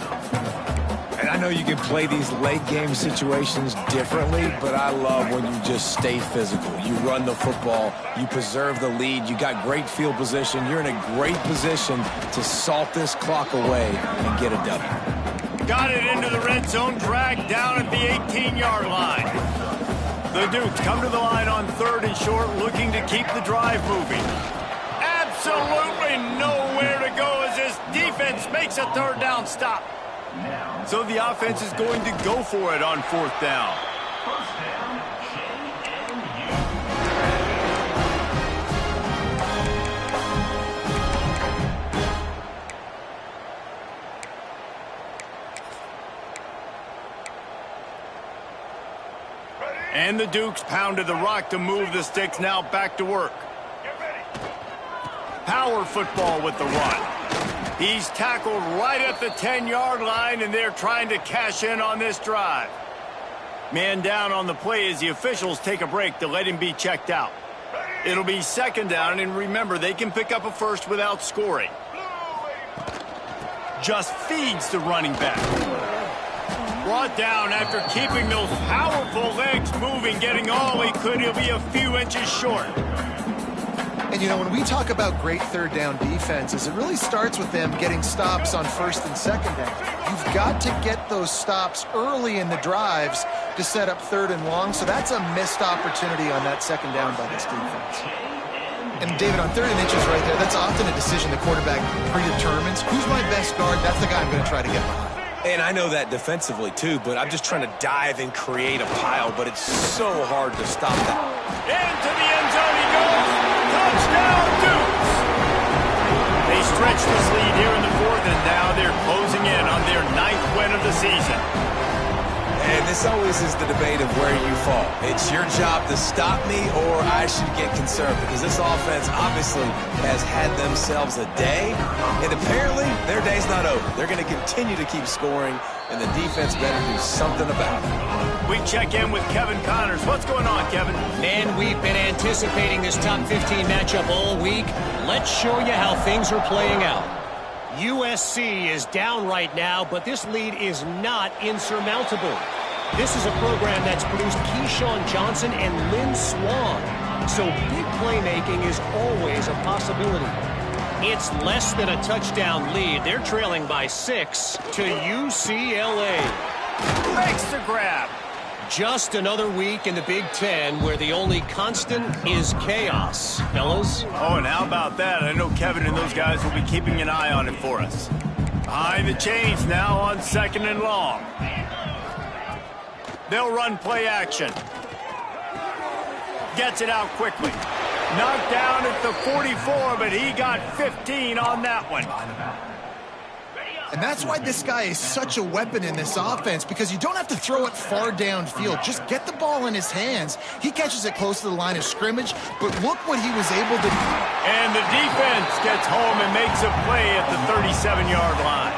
And I know you can play these late game situations differently, but I love when you just stay physical. You run the football, you preserve the lead, you got great field position, you're in a great position to salt this clock away and get a W. Got it into the red zone, dragged down at the 18-yard line. The Dukes come to the line on 3rd and short, looking to keep the drive moving. Absolutely nowhere to go as this defense makes a 3rd down stop. So the offense is going to go for it on 4th down. And the Dukes pounded the rock to move the sticks, now back to work. Power football with the run. He's tackled right at the 10-yard line, and they're trying to cash in on this drive. Man down on the play as the officials take a break to let him be checked out. It'll be 2nd down, and remember, they can pick up a first without scoring. Just feeds the running back. Brought down after keeping those powerful legs moving, getting all he could. He'll be a few inches short. And, you know, when we talk about great 3rd down defenses, it really starts with them getting stops on 1st and 2nd down. You've got to get those stops early in the drives to set up 3rd and long, so that's a missed opportunity on that 2nd down by this defense. And, David, on 3rd and inches right there, that's often a decision the quarterback predetermines. Who's my best guard? That's the guy I'm going to try to get behind. And I know that defensively, too, but I'm just trying to dive and create a pile, but it's so hard to stop that. Into the end zone he goes. Touchdown, Dukes! They stretch this lead here in the 4th, and now they're closing in on their 9th win of the season. And this always is the debate of where you fall. It's your job to stop me, or I should get concerned, because this offense obviously has had themselves a day, and apparently their day's not over. They're going to continue to keep scoring, and the defense better do something about it. We check in with Kevin Connors. What's going on, Kevin? Man, we've been anticipating this top 15 matchup all week. Let's show you how things are playing out. USC is down right now, but this lead is not insurmountable. This is a program that's produced Keyshawn Johnson and Lynn Swann, so big playmaking is always a possibility. It's less than a touchdown lead. They're trailing by 6 to UCLA. Makes the grab. Just another week in the Big Ten where the only constant is chaos, fellas. Oh, and how about that? I know Kevin and those guys will be keeping an eye on it for us. Behind the chains now on 2nd and long. They'll run play action. Gets it out quickly. Knocked down at the 44, but he got 15 on that one. And that's why this guy is such a weapon in this offense, because you don't have to throw it far downfield. Just get the ball in his hands. He catches it close to the line of scrimmage, but look what he was able to do. And the defense gets home and makes a play at the 37-yard line.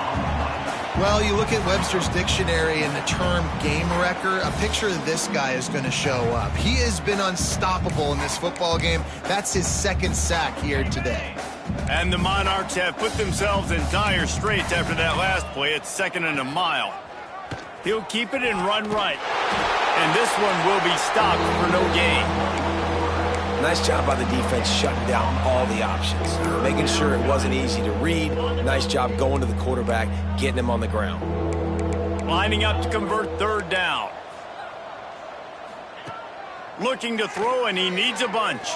Well, you look at Webster's dictionary and the term game wrecker, a picture of this guy is going to show up. He has been unstoppable in this football game. That's his 2nd sack here today. And the Monarchs have put themselves in dire straits after that last play. It's 2nd and a mile. He'll keep it and run right. And this one will be stopped for no gain. Nice job by the defense shutting down all the options, making sure it wasn't easy to read. Nice job going to the quarterback, getting him on the ground. Lining up to convert 3rd down. Looking to throw, and he needs a bunch.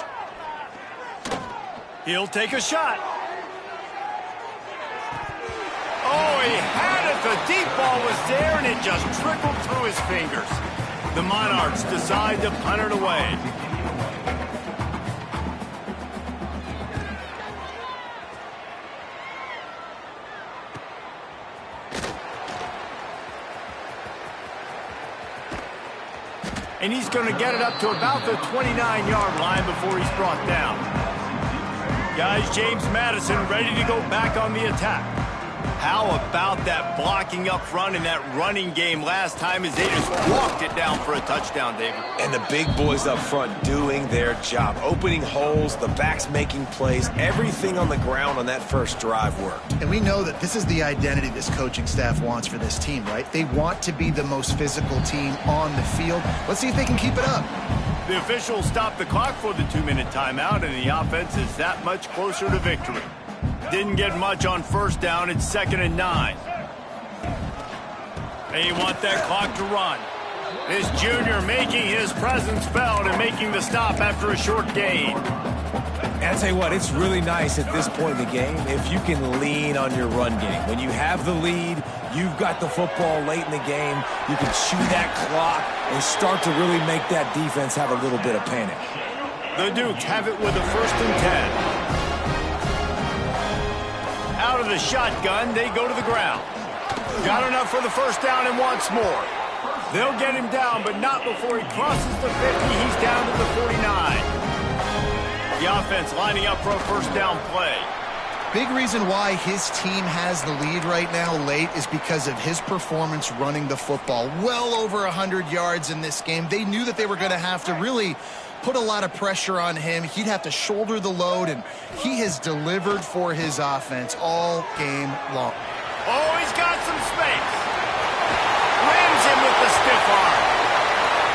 He'll take a shot. Oh, he had it. The deep ball was there, and it just trickled through his fingers. The Monarchs decide to punt it away. And he's going to get it up to about the 29-yard line before he's brought down. Guys, James Madison ready to go back on the attack. How about that blocking up front in that running game last time as they just walked it down for a touchdown, David? And the big boys up front doing their job, opening holes, the backs making plays, everything on the ground on that first drive worked. And we know that this is the identity this coaching staff wants for this team, right? They want to be the most physical team on the field. Let's see if they can keep it up. The officials stopped the clock for the 2-minute timeout, and the offense is that much closer to victory. Didn't get much on first down. It's 2nd and 9. They want that clock to run. This junior making his presence felt and making the stop after a short gain. And I tell you what, it's really nice at this point in the game if you can lean on your run game. When you have the lead, you've got the football late in the game, you can chew that clock and start to really make that defense have a little bit of panic. The Dukes have it with a 1st and 10. Out of the shotgun, they go to the ground. Got enough for the first down and wants more. They'll get him down, but not before he crosses the 50. He's down to the 49. The offense lining up for a first down play. Big reason why his team has the lead right now late is because of his performance running the football. Well over 100 yards in this game. They knew that they were going to have to really put a lot of pressure on him. He'd have to shoulder the load, and he has delivered for his offense all game long. Oh, he's got some space. Rams him with the stiff arm.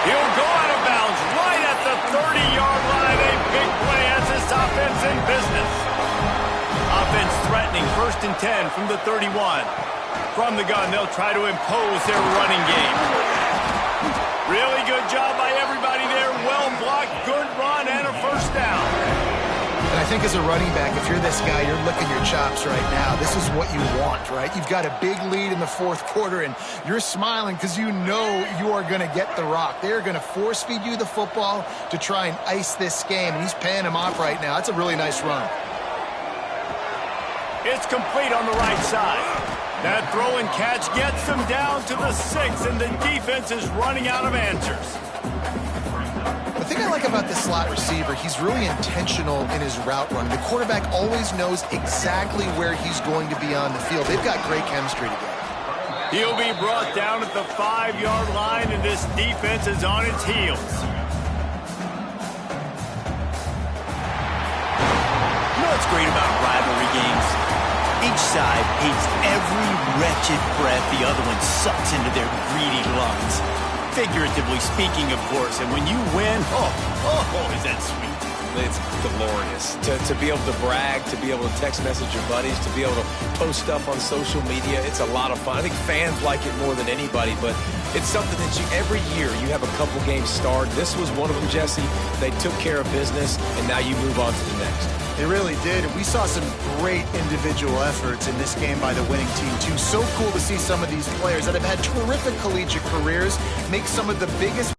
He'll go out of bounds right at the 30-yard line. A big play as this offense in business. Offense threatening 1st and 10 from the 31. From the gun, they'll try to impose their running game. Really good job by everybody there. Well blocked, good run, and a first down. And I think as a running back, if you're this guy, you're licking your chops right now. This is what you want, right? You've got a big lead in the 4th quarter, and you're smiling because you know you are going to get the rock. They're going to force feed you the football to try and ice this game, and he's paying him off right now. That's a really nice run. It's complete on the right side. That throw and catch gets them down to the 6, and the defense is running out of answers. The thing I like about the slot receiver, he's really intentional in his route run. The quarterback always knows exactly where he's going to be on the field. They've got great chemistry together. He'll be brought down at the 5-yard line, and this defense is on its heels. You know what's great about rivalry games? Each side hates every wretched breath the other one sucks into their greedy lungs. Figuratively speaking, of course, and when you win, is that sweet. It's glorious. To be able to brag, to be able to text message your buddies, to be able to post stuff on social media, it's a lot of fun. I think fans like it more than anybody, but it's something that every year you have a couple games start. This was one of them, Jesse. They took care of business, and now you move on to the next. They really did, and we saw some great individual efforts in this game by the winning team, too. So cool to see some of these players that have had terrific collegiate careers make some of the biggest